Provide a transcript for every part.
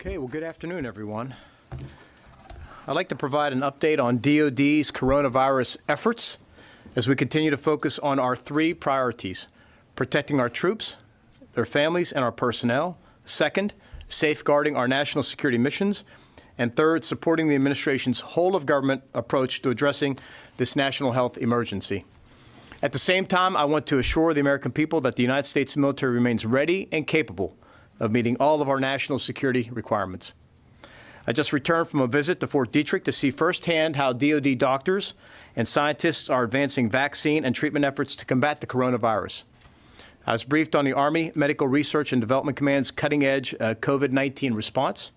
Okay, well, good afternoon, everyone. I'd like to provide an update on DOD's coronavirus efforts as we continue to focus on our three priorities: protecting our troops, their families, and our personnel; second, safeguarding our national security missions; and third, supporting the administration's whole-of-government approach to addressing this national health emergency. At the same time, I want to assure the American people that the United States military remains ready and capable of meeting all of our national security requirements. I just returned from a visit to Fort Detrick to see firsthand how DOD doctors and scientists are advancing vaccine and treatment efforts to combat the coronavirus. I was briefed on the Army Medical Research and Development Command's cutting-edge COVID-19 response.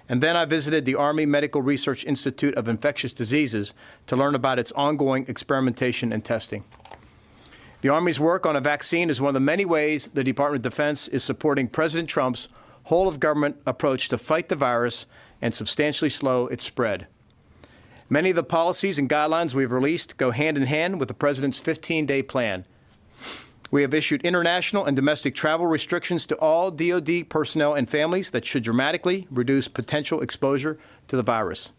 And then I visited the Army Medical Research Institute of Infectious Diseases to learn about its ongoing experimentation and testing. The Army's work on a vaccine is one of the many ways the Department of Defense is supporting President Trump's whole-of-government approach to fight the virus and substantially slow its spread. Many of the policies and guidelines we've released go hand in hand with the President's 15-day plan. We have issued international and domestic travel restrictions to all DOD personnel and families that should dramatically reduce potential exposure to the virus.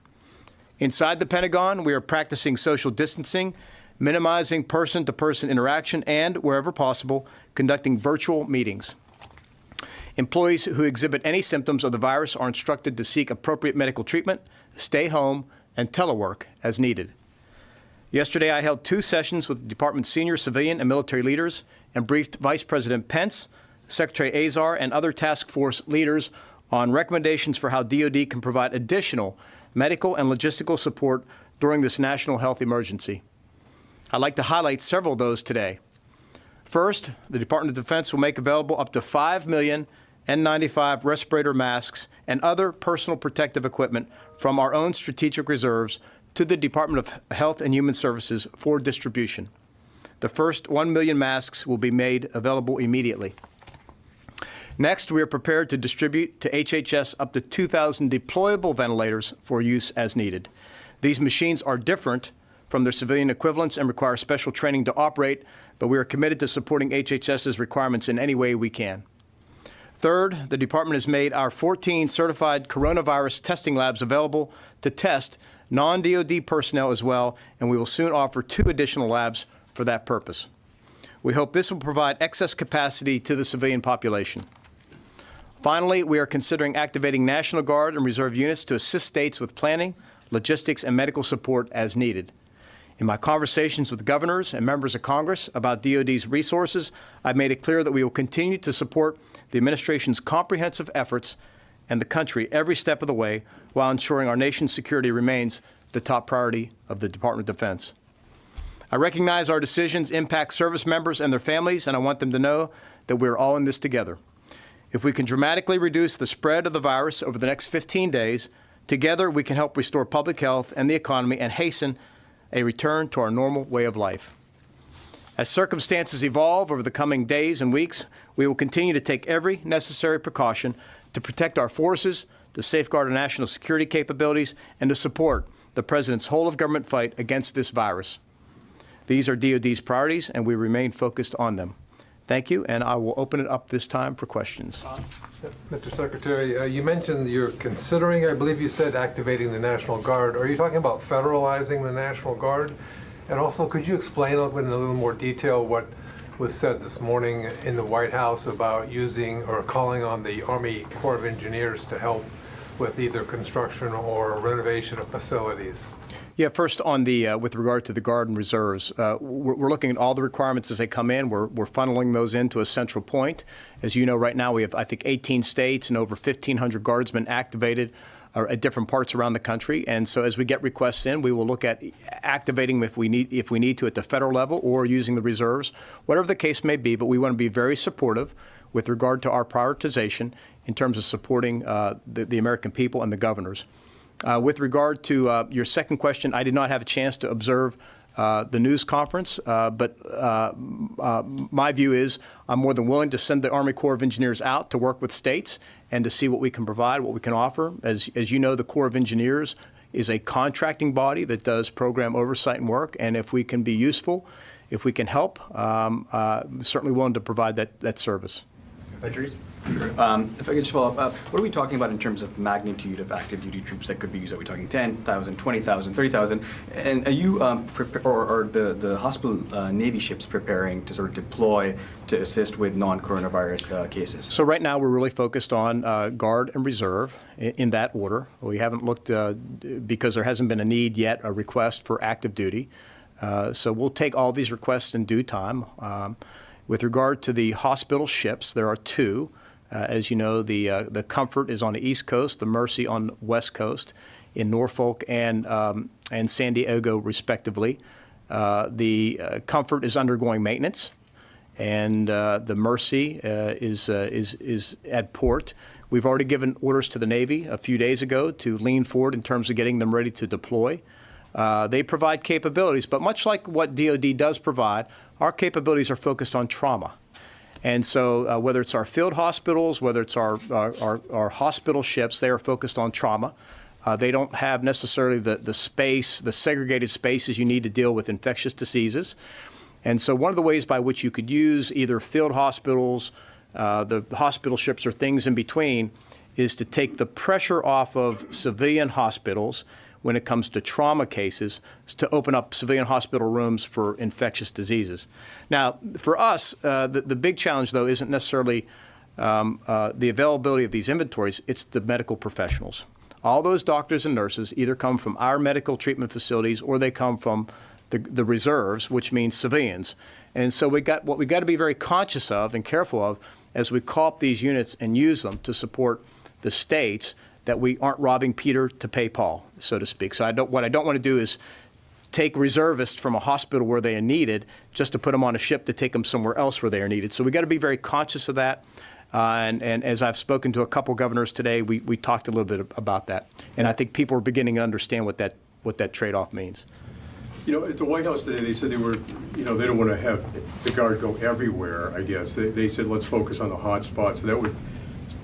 Inside the Pentagon, we are practicing social distancing, minimizing person-to-person interaction, and, wherever possible, conducting virtual meetings. Employees who exhibit any symptoms of the virus are instructed to seek appropriate medical treatment, stay home, and telework as needed. Yesterday, I held 2 sessions with the department's senior civilian and military leaders and briefed Vice President Pence, Secretary Azar, and other task force leaders on recommendations for how DOD can provide additional medical and logistical support during this national health emergency. I'd like to highlight several of those today. First, the Department of Defense will make available up to 5 million N95 respirator masks and other personal protective equipment from our own strategic reserves to the Department of Health and Human Services for distribution. The first 1 million masks will be made available immediately. Next, we are prepared to distribute to HHS up to 2,000 deployable ventilators for use as needed. These machines are different from their civilian equivalents and require special training to operate, but we are committed to supporting HHS's requirements in any way we can. Third, the Department has made our 14 certified coronavirus testing labs available to test non-DOD personnel as well, and we will soon offer 2 additional labs for that purpose. We hope this will provide excess capacity to the civilian population. Finally, we are considering activating National Guard and Reserve units to assist states with planning, logistics, and medical support as needed. In my conversations with governors and members of Congress about DOD's resources, I've made it clear that we will continue to support the administration's comprehensive efforts and the country every step of the way while ensuring our nation's security remains the top priority of the Department of Defense. I recognize our decisions impact service members and their families, and I want them to know that we're all in this together. If we can dramatically reduce the spread of the virus over the next 15 days, together we can help restore public health and the economy and hasten a return to our normal way of life. As circumstances evolve over the coming days and weeks, we will continue to take every necessary precaution to protect our forces, to safeguard our national security capabilities, and to support the President's whole-of-government fight against this virus. These are DOD's priorities, and we remain focused on them. Thank you, and I will open it up this time for questions. Mr. Secretary, you mentioned you're considering, I believe you said, activating the National Guard. Are you talking about federalizing the National Guard? And also, could you explain in a little more detail what was said this morning in the White House about using or calling on the Army Corps of Engineers to help with either construction or renovation of facilities? Yeah, first on the with regard to the Guard and Reserves, we're looking at all the requirements as they come in. We're funneling those into a central point. As you know, right now we have, I think, 18 states and over 1,500 guardsmen activated at different parts around the country. And so as we get requests in, we will look at activating them if we need to at the federal level or using the reserves, whatever the case may be. But we want to be very supportive with regard to our prioritization in terms of supporting the American people and the governors. With regard to your second question, I did not have a chance to observe the news conference, but my view is I'm more than willing to send the Army Corps of Engineers out to work with states and to see what we can provide, what we can offer. As you know, the Corps of Engineers is a contracting body that does program oversight and work, and if we can be useful, if we can help, I'm certainly willing to provide that service. Patrice? Sure. If I could just follow up, what are we talking about in terms of magnitude of active duty troops that could be used? Are we talking 10,000, 20,000, 30,000? And are you, or the hospital Navy ships preparing to sort of deploy to assist with non-coronavirus cases? So right now we're really focused on Guard and Reserve in that order. We haven't looked, because there hasn't been a need yet, a request for active duty. So we'll take all these requests in due time. With regard to the hospital ships, there are two. As you know, the Comfort is on the East Coast, the Mercy on the West Coast, in Norfolk and San Diego, respectively. The Comfort is undergoing maintenance, and the Mercy is at port. We've already given orders to the Navy a few days ago to lean forward in terms of getting them ready to deploy. They provide capabilities, but much like what DOD does provide, our capabilities are focused on trauma. And so whether it's our field hospitals, whether it's our hospital ships, they are focused on trauma. They don't have necessarily the space, the segregated spaces you need to deal with infectious diseases. And so one of the ways by which you could use either field hospitals, the hospital ships, or things in between is to take the pressure off of civilian hospitals when it comes to trauma cases, is to open up civilian hospital rooms for infectious diseases. Now, for us, the big challenge, though, isn't necessarily the availability of these inventories, it's the medical professionals. All those doctors and nurses either come from our medical treatment facilities or they come from the reserves, which means civilians. And so what we got to be very conscious of and careful of as we call up these units and use them to support the states, that we aren't robbing Peter to pay Paul, so to speak. So what I don't want to do is take reservists from a hospital where they are needed just to put them on a ship to take them somewhere else where they are needed. So we got to be very conscious of that. And as I've spoken to a couple governors today, we talked a little bit about that. And I think people are beginning to understand what that trade-off means. You know, at the White House today, they said they were, you know, they don't want to have the Guard go everywhere, I guess. They said let's focus on the hot spots. So that would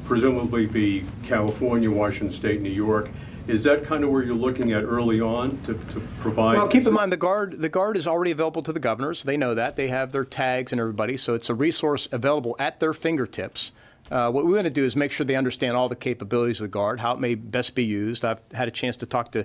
presumably be California, Washington State, New York. Is that kind of where you're looking at early on to provide? Well, keep in mind the Guard is already available to the governors. They know that. They have their tags and everybody, so it's a resource available at their fingertips. What we want to do is make sure they understand all the capabilities of the Guard, how it may best be used. I've had a chance to talk to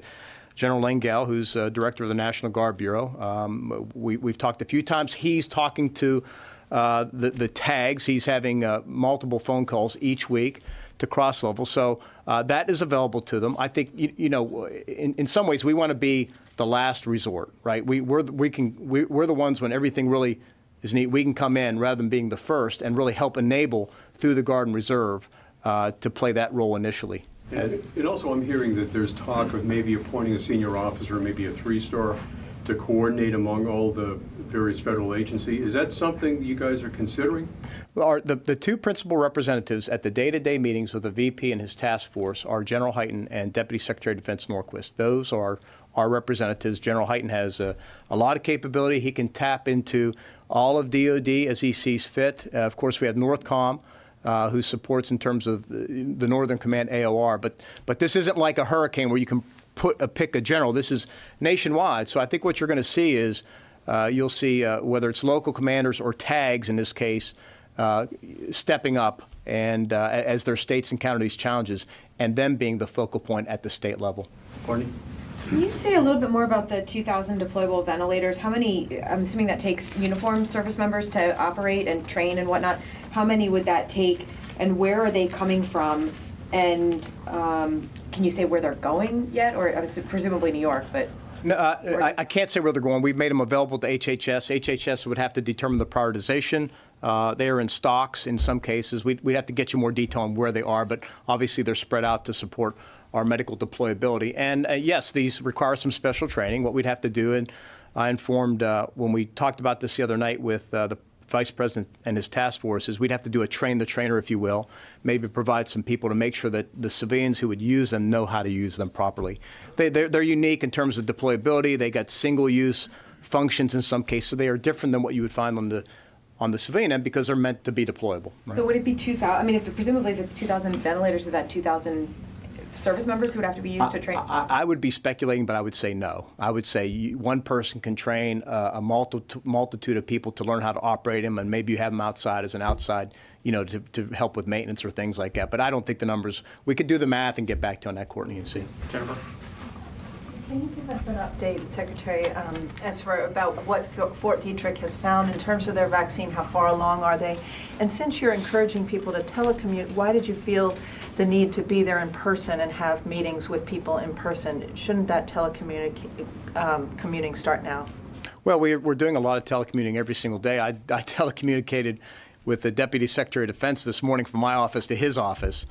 General Langell, who's director of the National Guard Bureau. We've talked a few times. He's talking to the tags. He's having multiple phone calls each week to cross-level. So that is available to them. I think, you know, in some ways we want to be the last resort, right? We're the ones when everything really is neat. We can come in rather than being the first and really help enable through the Guard and Reserve to play that role initially. And also I'm hearing that there's talk of maybe appointing a senior officer, maybe a 3-star, to coordinate among all the various federal agencies. Is that something you guys are considering? Well, the two principal representatives at the day-to-day meetings with the VP and his task force are General Hyten and Deputy Secretary of Defense Norquist. Those are our representatives. General Hyten has a lot of capability. He can tap into all of DOD as he sees fit. Of course, we have NORTHCOM, who supports in terms of the Northern Command AOR. But this isn't like a hurricane where you can pick a general. This is nationwide. So I think what you're going to see is you'll see whether it's local commanders or tags in this case stepping up and as their states encounter these challenges and them being the focal point at the state level. Courtney? Can you say a little bit more about the 2,000 deployable ventilators? How many, I'm assuming that takes uniformed service members to operate and train and whatnot. How many would that take and where are they coming from? And can you say where they're going yet? Or presumably New York, but. No, I can't say where they're going. We've made them available to HHS. HHS would have to determine the prioritization. They are in stocks in some cases. We'd have to get you more detail on where they are, but obviously they're spread out to support our medical deployability. And yes, these require some special training. What we'd have to do, and I informed when we talked about this the other night with the Vice President and his task force, is we'd have to do a train the trainer, if you will, maybe provide some people to make sure that the civilians who would use them know how to use them properly. They're unique in terms of deployability. They got single-use functions in some cases, so they are different than what you would find on the civilian end because they're meant to be deployable. Right? So would it be 2,000? I mean, presumably if it's 2,000 ventilators, is that 2,000 service members who would have to be used to train? I would be speculating, but I would say no. I would say one person can train a multitude of people to learn how to operate them, and maybe you have them outside as an outside, to help with maintenance or things like that. But I don't think the numbers, we could do the math and get back to you on that, Courtney, and see. Jennifer? Can you give us an update, Secretary Esper, about what Fort Detrick has found in terms of their vaccine? How far along are they? And since you're encouraging people to telecommute, why did you feel the need to be there in person and have meetings with people in person? Shouldn't that commuting start now? Well, we're doing a lot of telecommuting every single day. I telecommunicated with the Deputy Secretary of Defense this morning from my office to his office.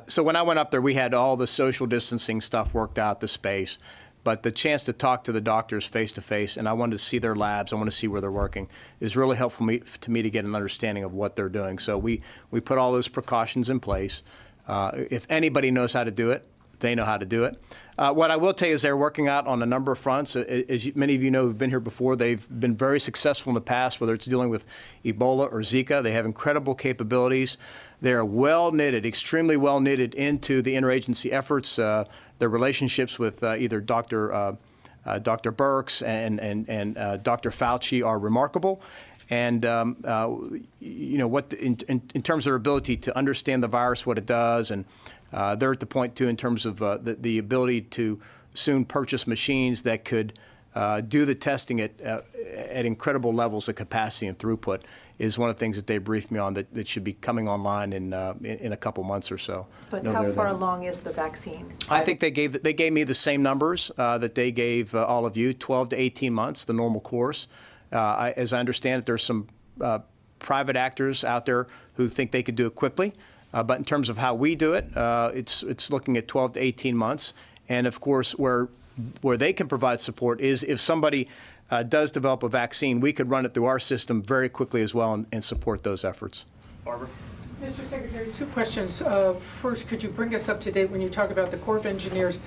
So when I went up there, we had all the social distancing stuff worked out, the space. But the chance to talk to the doctors face-to-face, and I wanted to see their labs, I want to see where they're working, is really helpful to me to get an understanding of what they're doing. So we put all those precautions in place. If anybody knows how to do it, they know how to do it. What I will tell you is they're working out on a number of fronts. As many of you know who've been here before, they've been very successful in the past, whether it's dealing with Ebola or Zika. They have incredible capabilities. They're well-knitted, extremely well-knitted into the interagency efforts. Their relationships with either Dr. Birx and Dr. Fauci are remarkable. And in terms of their ability to understand the virus, what it does, and they're at the point too in terms of the ability to soon purchase machines that could do the testing at incredible levels of capacity and throughput is one of the things that they briefed me on that should be coming online in a couple months or so. But how far along is the vaccine? I think they gave me the same numbers that they gave all of you, 12 to 18 months, the normal course. As I understand it, there's some private actors out there who think they could do it quickly. But in terms of how we do it, it's looking at 12 to 18 months. And of course, where they can provide support is if somebody does develop a vaccine, we could run it through our system very quickly as well and support those efforts. Barbara? Mr. Secretary, two questions. First, could you bring us up to date when you talk about the Corps of Engineers,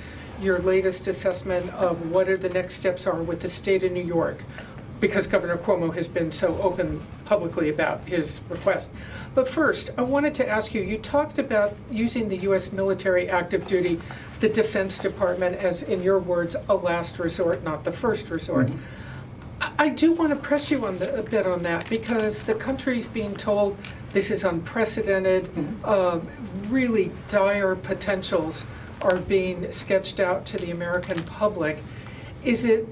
your latest assessment of what are the next steps are with the state of New York? Because Governor Cuomo has been so open publicly about his request. But first, I wanted to ask you, you talked about using the U.S. military active duty, the Defense Department, as, in your words, a last resort, not the first resort. Mm-hmm. I do want to press you on a bit on that, because the country's being told this is unprecedented, really dire potentials are being sketched out to the American public. Is it,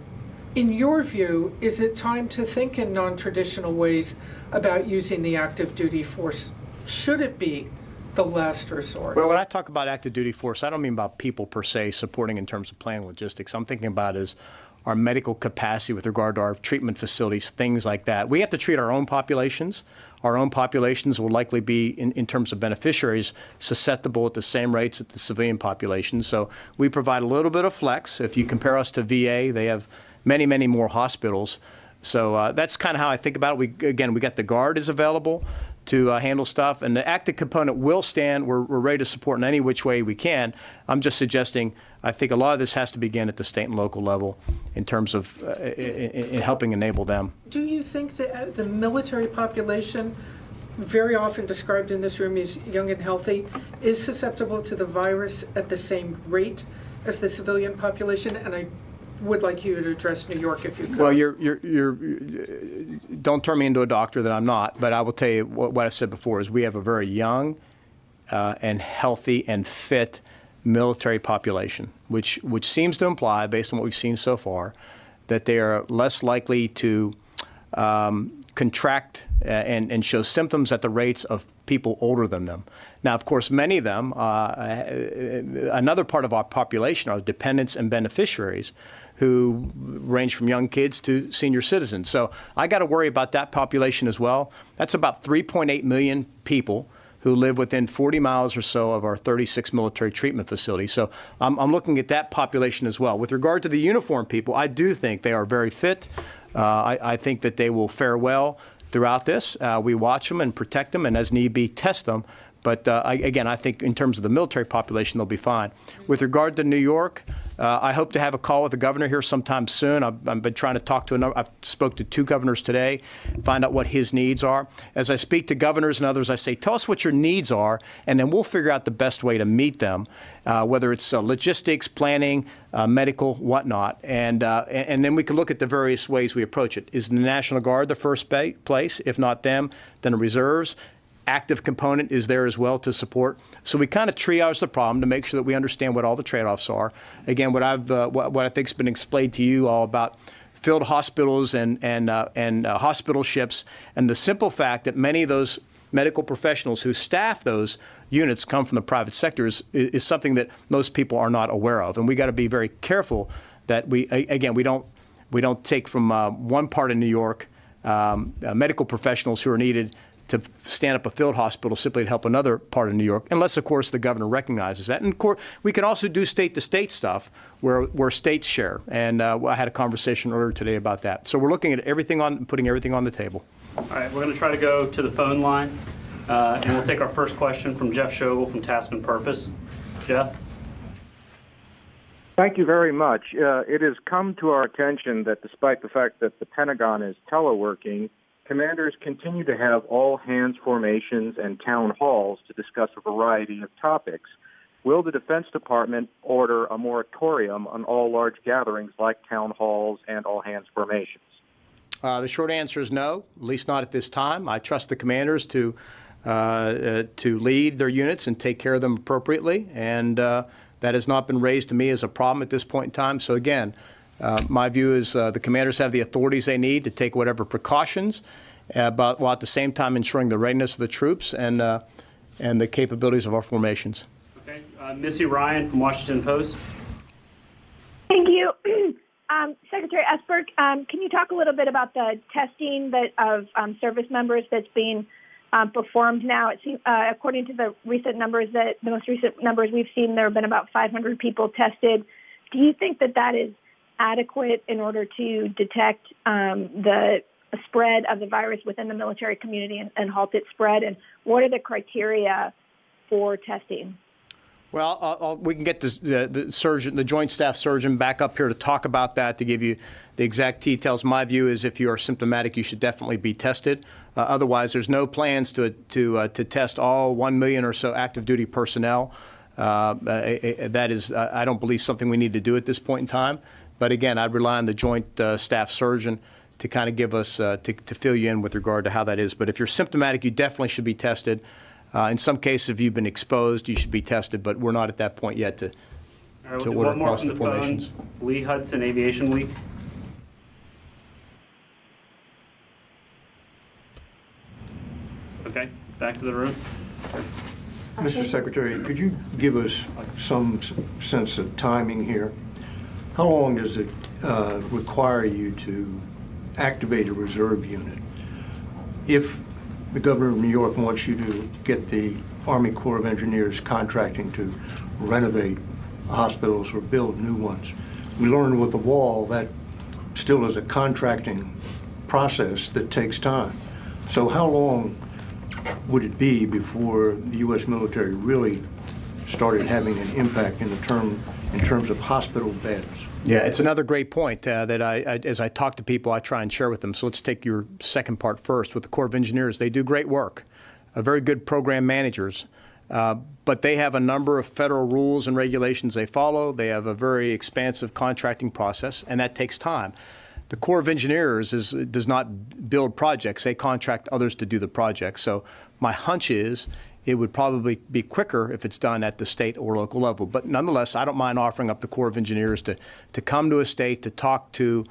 in your view, is it time to think in non-traditional ways about using the active duty force? Should it be the last resort? Well, when I talk about active duty force, I don't mean about people per se supporting in terms of planning logistics. I'm thinking about is our medical capacity with regard to our treatment facilities, things like that. We have to treat our own populations. Our own populations will likely be, in terms of beneficiaries, susceptible at the same rates as the civilian population. So we provide a little bit of flex. If you compare us to VA, they have many, many more hospitals. So that's kind of how I think about it. We got the Guard is available to handle stuff, and the active component will stand. We're ready to support in any which way we can. I'm just suggesting I think a lot of this has to begin at the state and local level in terms of in helping enable them. Do you think that the military population, very often described in this room as young and healthy, is susceptible to the virus at the same rate as the civilian population? And I would like you to address New York if you could. Well, don't turn me into a doctor that I'm not, but I will tell you what I said before is we have a very young and healthy and fit military population, which seems to imply, based on what we've seen so far, that they are less likely to contract and show symptoms at the rates of people older than them. Now, of course, many of them, another part of our population are dependents and beneficiaries who range from young kids to senior citizens. So I got to worry about that population as well. That's about 3.8 million people who live within 40 miles or so of our 36 military treatment facilities. So I'm looking at that population as well. With regard to the uniformed people, I do think they are very fit. I think that they will fare well throughout this. We watch them and protect them, and as need be, test them. But again, I think in terms of the military population, they'll be fine. With regard to New York, I hope to have a call with the governor here sometime soon. I've been trying to talk to I've spoke to 2 governors today, find out what his needs are. As I speak to governors and others, I say, tell us what your needs are, and then we'll figure out the best way to meet them, whether it's logistics, planning, medical, whatnot, and then we can look at the various ways we approach it. Is the National Guard the first place? If not them, then the reserves. Active component is there as well to support. So we kind of triage the problem to make sure that we understand what all the trade-offs are. Again, what I think has been explained to you all about field hospitals and hospital ships, and the simple fact that many of those medical professionals who staff those units come from the private sectors is something that most people are not aware of. And we got to be very careful that we don't take from one part of New York medical professionals who are needed to stand up a field hospital simply to help another part of New York, unless, of course, the governor recognizes that. And, of course, we can also do state-to-state stuff where states share. And I had a conversation earlier today about that. So we're looking at putting everything on the table. All right, we're going to try to go to the phone line, and we'll take our first question from Jeff Schogel from Task and Purpose. Jeff? Thank you very much. It has come to our attention that despite the fact that the Pentagon is teleworking, commanders continue to have all-hands formations and town halls to discuss a variety of topics. Will the Defense Department order a moratorium on all large gatherings like town halls and all-hands formations? The short answer is no, at least not at this time. I trust the commanders to lead their units and take care of them appropriately, and that has not been raised to me as a problem at this point in time. So again, my view is the commanders have the authorities they need to take whatever precautions, but while at the same time ensuring the readiness of the troops and the capabilities of our formations. Okay, Missy Ryan from Washington Post. Thank you. Secretary Esper, can you talk a little bit about the testing of service members that's being performed now? It seems, according to the most recent numbers we've seen, there have been about 500 people tested. Do you think that is adequate in order to detect the spread of the virus within the military community and halt its spread? And what are the criteria for testing? Well, we can get the surgeon, the Joint Staff Surgeon, back up here to talk about that, to give you the exact details. My view is if you are symptomatic, you should definitely be tested. Otherwise, there's no plans to test all 1 million or so active duty personnel. That is, I don't believe, something we need to do at this point in time. But again, I'd rely on the Joint Staff Surgeon to kind of give us, to fill you in with regard to how that is. But if you're symptomatic, you definitely should be tested. In some cases, if you've been exposed, you should be tested, but we're not at that point yet to order across the formations. Lee Hudson, Aviation Week. Okay, back to the room. Mr. Secretary, could you give us some sense of timing here? How long does it require you to activate a reserve unit? If the governor of New York wants you to get the Army Corps of Engineers contracting to renovate hospitals or build new ones, we learned with the wall that still is a contracting process that takes time. So how long would it be before the U.S. military really started having an impact in terms of hospital beds? Yeah, it's another great point that as I talk to people, I try and share with them. So let's take your second part first. With the Corps of Engineers, they do great work, very good program managers, but they have a number of federal rules and regulations they follow. They have a very expansive contracting process, and that takes time. The Corps of Engineers does not build projects. They contract others to do the projects. So my hunch is it would probably be quicker if it's done at the state or local level. But nonetheless, I don't mind offering up the Corps of Engineers to come to a state to talk to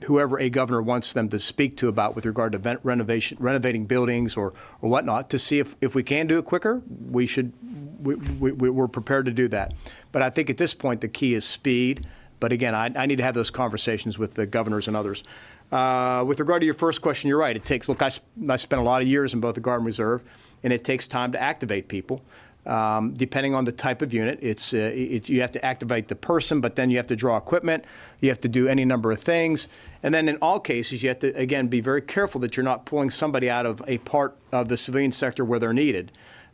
whoever a governor wants them to speak to about with regard to renovating buildings or whatnot, to see if we can do it quicker. We're prepared to do that. But I think at this point the key is speed. But again, I need to have those conversations with the governors and others. With regard to your first question, you're right. It takes, look, I spent a lot of years in both the Guard and Reserve, and it takes time to activate people. Depending on the type of unit, you have to activate the person, but then you have to draw equipment. You have to do any number of things. And then in all cases, you have to, again, be very careful that you're not pulling somebody out of a part of the civilian sector where they're needed.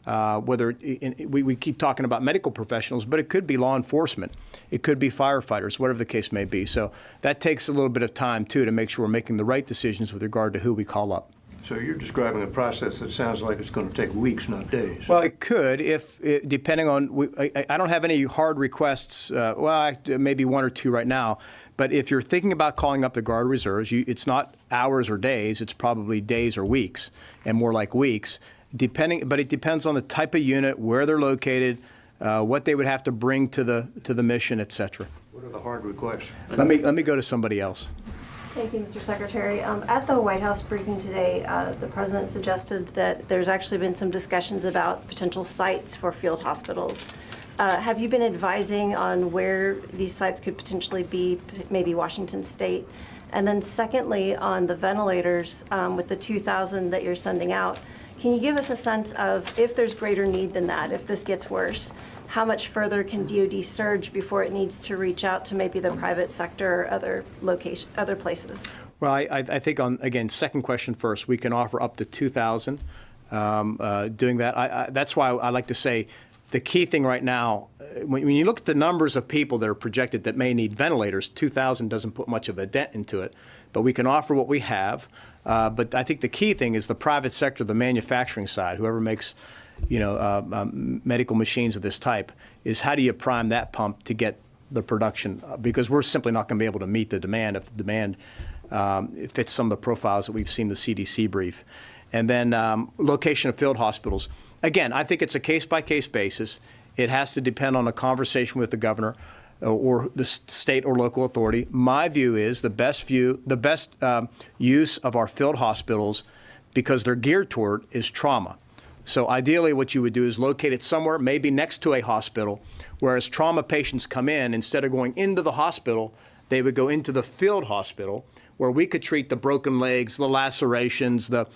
we keep talking about medical professionals, but it could be law enforcement. It could be firefighters, whatever the case may be. So that takes a little bit of time, too, to make sure we're making the right decisions with regard to who we call up. So you're describing a process that sounds like it's going to take weeks, not days. Well, it could, depending on, I don't have any hard requests, maybe one or two right now, but if you're thinking about calling up the Guard Reserves, it's not hours or days, it's probably days or weeks, and more like weeks, but it depends on the type of unit, where they're located, what they would have to bring to the mission, et cetera. What are the hard requests? Let me go to somebody else. Thank you, Mr. Secretary. At the White House briefing today, the President suggested that there's actually been some discussions about potential sites for field hospitals. Have you been advising on where these sites could potentially be, maybe Washington State? And then secondly, on the ventilators, with the 2,000 that you're sending out, can you give us a sense of if there's greater need than that, if this gets worse? How much further can DOD surge before it needs to reach out to maybe the private sector or other places? Well, I think again, second question first, we can offer up to 2,000 doing that. That's why I like to say the key thing right now, when you look at the numbers of people that are projected that may need ventilators, 2,000 doesn't put much of a dent into it, but we can offer what we have. But I think the key thing is the private sector, the manufacturing side, whoever makes medical machines of this type, is how do you prime that pump to get the production? Because we're simply not going to be able to meet the demand if the demand fits some of the profiles that we've seen the CDC brief. And then location of field hospitals. Again, I think it's a case-by-case basis. It has to depend on a conversation with the governor or the state or local authority. My view is the best use of our field hospitals, because they're geared toward, is trauma. So ideally what you would do is locate it somewhere, maybe next to a hospital, whereas trauma patients come in, instead of going into the hospital, they would go into the field hospital, where we could treat the broken legs, the lacerations, the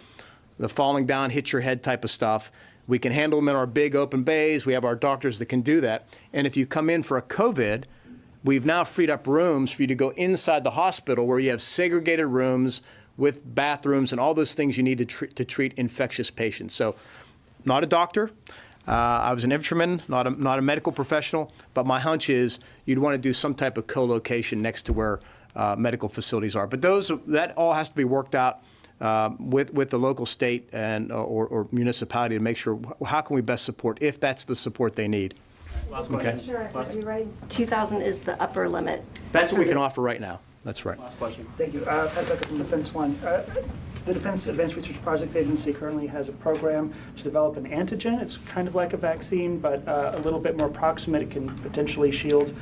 falling down, hit your head type of stuff. We can handle them in our big open bays. We have our doctors that can do that. And if you come in for a COVID, we've now freed up rooms for you to go inside the hospital, where you have segregated rooms with bathrooms and all those things you need to treat infectious patients. So, not a doctor. I was an infantryman, not a medical professional, but my hunch is you'd want to do some type of co-location next to where medical facilities are. But that all has to be worked out with the local state and or municipality to make sure how can we best support, if that's the support they need. Last question. Okay. Sure, I you right. 2,000 is the upper limit. That's what we can offer right now. That's right. Last question. Thank you. Pat Becker from Defense One. The Defense Advanced Research Projects Agency currently has a program to develop an antigen. It's kind of like a vaccine, but a little bit more proximate. It can potentially shield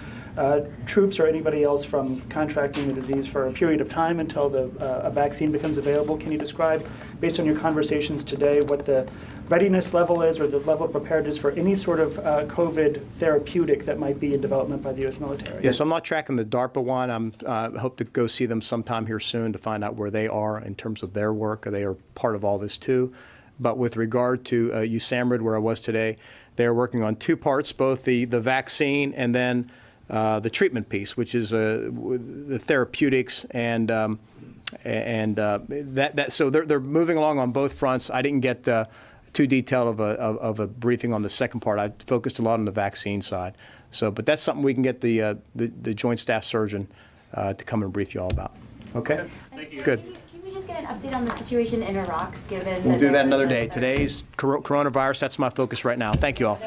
troops or anybody else from contracting the disease for a period of time until a vaccine becomes available. Can you describe, based on your conversations today, what the readiness level is, or the level of preparedness for any sort of COVID therapeutic that might be in development by the U.S. military? Yes, I'm not tracking the DARPA one. I hope to go see them sometime here soon to find out where they are in terms of their work. They are part of all this too. But with regard to USAMRIID, where I was today, they're working on two parts, both the vaccine and then the treatment piece, which is the therapeutics and so they're moving along on both fronts. I didn't get too detailed of a briefing on the second part. I focused a lot on the vaccine side. So, but that's something we can get the Joint Staff Surgeon to come and brief you all about. Okay? Thank you. Good. Can we just get an update on the situation in Iraq, given We'll do that another day. Today's coronavirus, that's my focus right now. Thank you all.